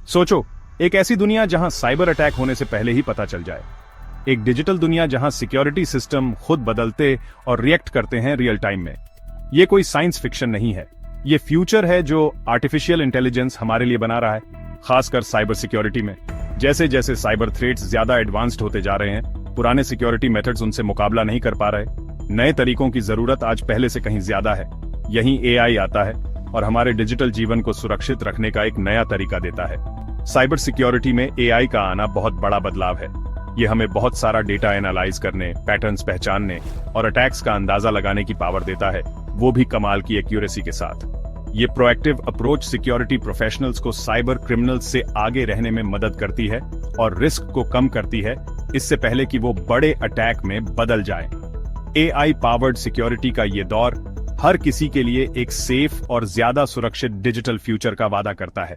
सोचो, एक ऐसी दुनिया जहां साइबर अटैक होने से पहले ही पता चल जाए। एक डिजिटल दुनिया जहां सिक्योरिटी सिस्टम खुद बदलते और रिएक्ट करते हैं रियल टाइम में। ये कोई साइंस फिक्शन नहीं है, ये फ्यूचर है जो आर्टिफिशियल इंटेलिजेंस हमारे लिए बना रहा है, खासकर साइबर सिक्योरिटी में। जैसे जैसे साइबर थ्रेट्स ज्यादा एडवांस्ड होते जा रहे हैं, पुराने सिक्योरिटी मेथड्स उनसे मुकाबला नहीं कर पा रहे। नए तरीकों की जरूरत आज पहले से कहीं ज्यादा है। यहीं एआई आता है और हमारे डिजिटल जीवन को सुरक्षित रखने का एक नया तरीका देता है। साइबर सिक्योरिटी में एआई का आना बहुत बड़ा बदलाव है। ये हमें बहुत सारा डेटा एनालाइज करने, पैटर्न्स पहचानने और अटैक्स का अंदाजा लगाने की पावर देता है, वो भी कमाल की एक्यूरेसी के साथ। ये प्रोएक्टिव अप्रोच सिक्योरिटी प्रोफेशनल्स को साइबर क्रिमिनल्स से आगे रहने में मदद करती है और रिस्क को कम करती है, इससे पहले कि वो बड़े अटैक में बदल जाए। एआई पावर्ड सिक्योरिटी का ये दौर हर किसी के लिए एक सेफ और ज्यादा सुरक्षित डिजिटल फ्यूचर का वादा करता है।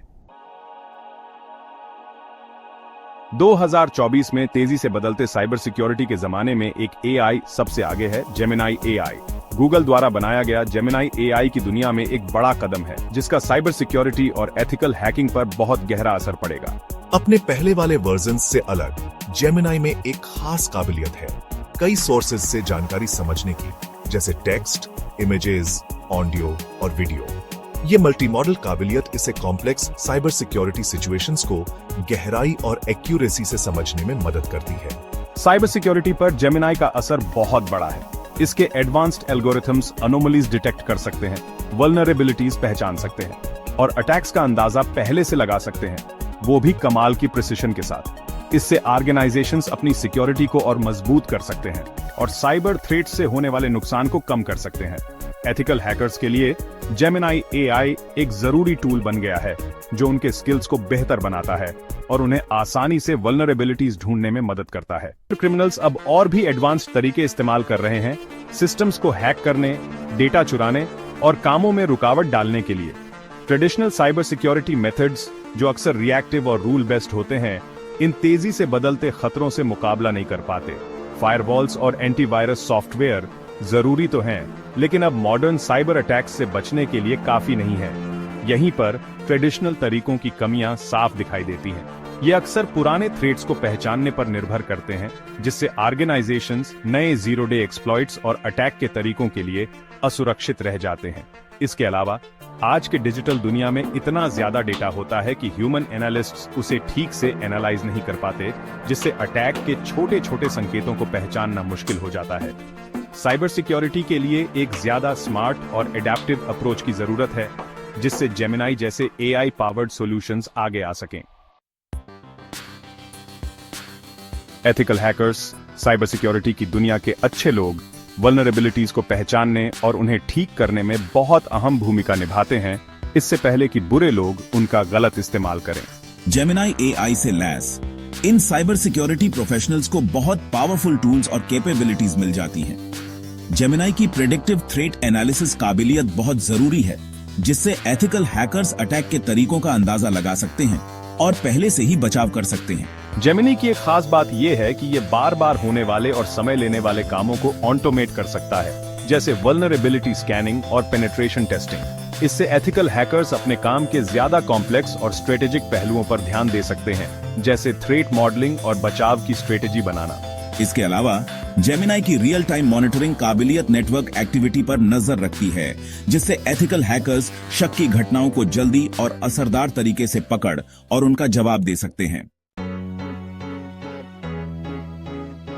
2024 में तेजी से बदलते साइबर सिक्योरिटी के जमाने में एक एआई सबसे आगे है, जेमिनाई एआई। गूगल द्वारा बनाया गया जेमिनाई एआई की दुनिया में एक बड़ा कदम है, जिसका साइबर सिक्योरिटी और एथिकल हैकिंग पर बहुत गहरा असर पड़ेगा। अपने पहले वाले वर्जन से अलग जेमिनाई में एक खास काबिलियत है कई सोर्सेज से जानकारी समझने की, जैसे टेक्स्ट, इमेजेस, ऑडियो और वीडियो। ये मल्टी मॉडल काबिलियत इसे कॉम्प्लेक्स साइबर सिक्योरिटी सिचुएशंस को गहराई और एक्यूरेसी से समझने में मदद करती है। साइबर सिक्योरिटी पर जेमिनाई का असर बहुत बड़ा है। इसके एडवांस्ड एल्गोरिथम्स अनोमलीज डिटेक्ट कर सकते हैं, वल्नरेबिलिटीज पहचान सकते हैं और अटैक्स का अंदाजा पहले से लगा सकते हैं, वो भी कमाल की प्रिसिशन के साथ। इससे ऑर्गेनाइजेशंस अपनी सिक्योरिटी को और मजबूत कर सकते हैं और साइबर थ्रेट से होने वाले नुकसान को कम कर सकते हैं। एथिकल हैकर्स के लिए जेमिनाई एआई एक जरूरी टूल बन गया है, जो उनके स्किल्स को बेहतर बनाता है और उन्हें आसानी से वल्नरेबिलिटीज ढूंढने में मदद करता है। क्रिमिनल्स अब और भी एडवांस्ड तरीके इस्तेमाल कर रहे हैं, सिस्टम्स को हैक करने, डेटा चुराने और कामों में रुकावट डालने के लिए। ट्रेडिशनल साइबर सिक्योरिटी मेथड्स, जो अक्सर रिएक्टिव और रूल बेस्ड होते हैं, इन तेजी से बदलते खतरों से मुकाबला नहीं कर पाते। फायरवॉल्स और एंटीवायरस सॉफ्टवेयर जरूरी तो हैं, लेकिन अब मॉडर्न साइबर अटैक्स से बचने के लिए काफी नहीं है। यहीं पर ट्रेडिशनल तरीकों की कमियां साफ दिखाई देती हैं। ये अक्सर पुराने थ्रेट्स को पहचानने पर निर्भर करते हैं, जिससे ऑर्गेनाइजेशंस नए जीरो डे एक्सप्लॉइट्स और अटैक के तरीकों के लिए असुरक्षित रह जाते हैं। इसके अलावा आज के डिजिटल दुनिया में इतना ज्यादा डेटा होता है कि ह्यूमन एनालिस्ट्स उसे ठीक से एनालाइज नहीं कर पाते, जिससे अटैक के छोटे छोटे संकेतों को पहचानना मुश्किल हो जाता है। साइबर सिक्योरिटी के लिए एक ज्यादा स्मार्ट और एडेप्टिव अप्रोच की जरूरत है, जिससे जेमिनाई जैसे एआई पावर्ड सॉल्यूशंस आगे आ सकें। एथिकल हैकर्स, साइबर सिक्योरिटी की दुनिया के अच्छे लोग, वल्नरेबिलिटीज को पहचानने और उन्हें ठीक करने में बहुत अहम भूमिका निभाते हैं, इससे पहले कि बुरे लोग उनका गलत इस्तेमाल करें। जेमिनाई एआई से लैस इन साइबर सिक्योरिटी प्रोफेशनल्स को बहुत पावरफुल टूल्स और कैपेबिलिटीज मिल जाती हैं। जेमिनाई की प्रेडिक्टिव थ्रेट एनालिसिस काबिलियत बहुत जरूरी है, जिससे एथिकल हैकर्स अटैक के तरीकों का अंदाजा लगा सकते हैं और पहले से ही बचाव कर सकते हैं। जेमिनी की एक खास बात यह है कि ये बार बार होने वाले और समय लेने वाले कामों को ऑटोमेट कर सकता है, जैसे वल्नरेबिलिटी स्कैनिंग और पेनिट्रेशन टेस्टिंग। इससे एथिकल हैकर्स अपने काम के ज्यादा कॉम्प्लेक्स और स्ट्रेटेजिक पहलुओं पर ध्यान दे सकते हैं, जैसे थ्रेट मॉडलिंग और बचाव की स्ट्रेटेजी बनाना। इसके अलावा जेमिनाई की रियल टाइम मॉनिटरिंग काबिलियत नेटवर्क एक्टिविटी पर नजर रखती है, जिससे एथिकल हैकर्स शक की घटनाओं को जल्दी और असरदार तरीके से पकड़ और उनका जवाब दे सकते हैं।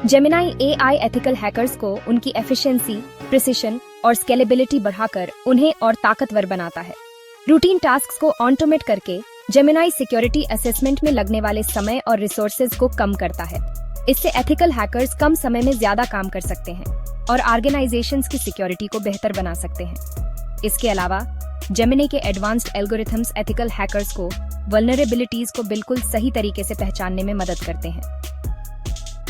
जेमिनाई एआई एथिकल हैकर्स को उनकी एफिशिएंसी, प्रिसिशन और स्केलेबिलिटी बढ़ाकर उन्हें और ताकतवर बनाता है। रूटीन टास्क्स को ऑटोमेट करके जेमिनाई सिक्योरिटी असेसमेंट में लगने वाले समय और रिसोर्सेज को कम करता है। इससे एथिकल हैकर्स कम समय में ज्यादा काम कर सकते हैं और ऑर्गेनाइजेशंस की सिक्योरिटी को बेहतर बना सकते हैं। इसके अलावा जेमिनी के एडवांस्ड एल्गोरिथम्स एथिकल हैकर्स को वल्नरेबिलिटीज को बिल्कुल सही तरीके से पहचानने में मदद करते हैं।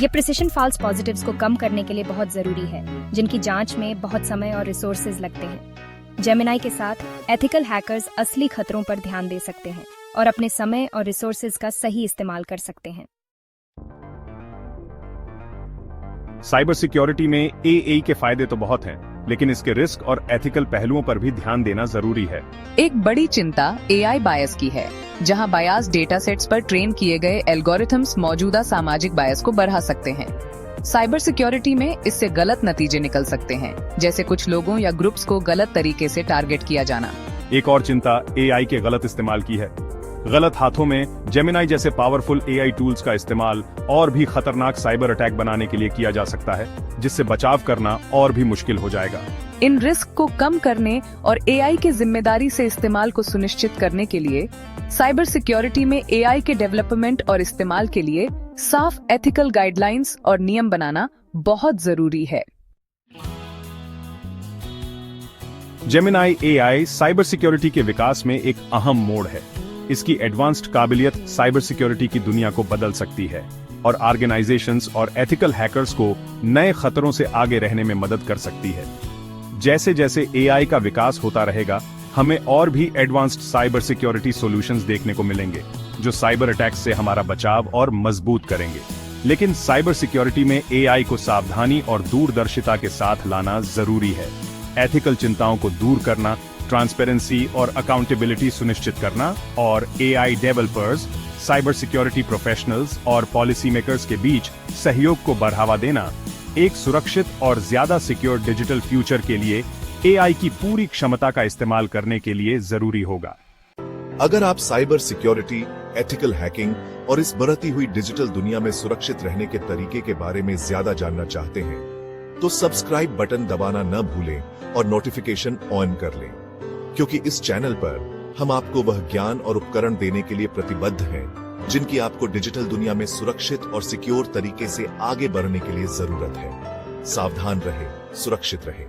ये प्रिसिशन फॉल्स पॉजिटिव्स को कम करने के लिए बहुत जरूरी है, जिनकी जांच में बहुत समय और रिसोर्सेज लगते हैं। जेमिनाई के साथ एथिकल हैकर्स असली खतरों पर ध्यान दे सकते हैं और अपने समय और रिसोर्सेज का सही इस्तेमाल कर सकते हैं। साइबर सिक्योरिटी में एआई के फायदे तो बहुत हैं, लेकिन इसके रिस्क और एथिकल पहलुओं पर भी ध्यान देना जरूरी है। एक बड़ी चिंता एआई बायस की है, जहां बायास डेटा सेट्स पर ट्रेन किए गए एल्गोरिथम्स मौजूदा सामाजिक बायस को बढ़ा सकते हैं। साइबर सिक्योरिटी में इससे गलत नतीजे निकल सकते हैं, जैसे कुछ लोगों या ग्रुप्स को गलत तरीके से टारगेट किया जाना। एक और चिंता एआई के गलत इस्तेमाल की है। गलत हाथों में जेमिनाई जैसे पावरफुल एआई टूल्स का इस्तेमाल और भी खतरनाक साइबर अटैक बनाने के लिए किया जा सकता है, जिससे बचाव करना और भी मुश्किल हो जाएगा। इन रिस्क को कम करने और एआई के जिम्मेदारी से इस्तेमाल को सुनिश्चित करने के लिए साइबर सिक्योरिटी में एआई के डेवलपमेंट और इस्तेमाल के लिए साफ एथिकल गाइडलाइंस और नियम बनाना बहुत जरूरी है। जेमिनाई एआई साइबर सिक्योरिटी के विकास में एक अहम मोड़ है। इसकी एडवांस्ड काबिलियत साइबर सिक्योरिटी की दुनिया को बदल सकती है और ऑर्गेनाइजेशंस और एथिकल हैकर्स को नए खतरों से आगे रहने में मदद कर सकती है। जैसे जैसे एआई का विकास होता रहेगा, हमें और भी एडवांस्ड साइबर सिक्योरिटी सॉल्यूशंस देखने को मिलेंगे, जो साइबर अटैक्स से हमारा बचाव और मजबूत करेंगे। लेकिन साइबर सिक्योरिटी में एआई को सावधानी और दूरदर्शिता के साथ लाना जरूरी है। एथिकल चिंताओं को दूर करना, ट्रांसपेरेंसी और अकाउंटेबिलिटी सुनिश्चित करना और AI developers, cyber security professionals और पॉलिसी मेकर्स के बीच सहयोग को बढ़ावा देना एक सुरक्षित और ज्यादा सिक्योर डिजिटल फ्यूचर के लिए एआई की पूरी क्षमता का इस्तेमाल करने के लिए जरूरी होगा। अगर आप साइबर सिक्योरिटी, एथिकल हैकिंग और इस बढ़ती हुई डिजिटल दुनिया में सुरक्षित रहने के तरीके के बारे में ज्यादा जानना चाहते हैं, तो सब्सक्राइब बटन दबाना न भूलें और नोटिफिकेशन ऑन कर लें, क्योंकि इस चैनल पर हम आपको वह ज्ञान और उपकरण देने के लिए प्रतिबद्ध हैं, जिनकी आपको डिजिटल दुनिया में सुरक्षित और सिक्योर तरीके से आगे बढ़ने के लिए जरूरत है। सावधान रहें, सुरक्षित रहें।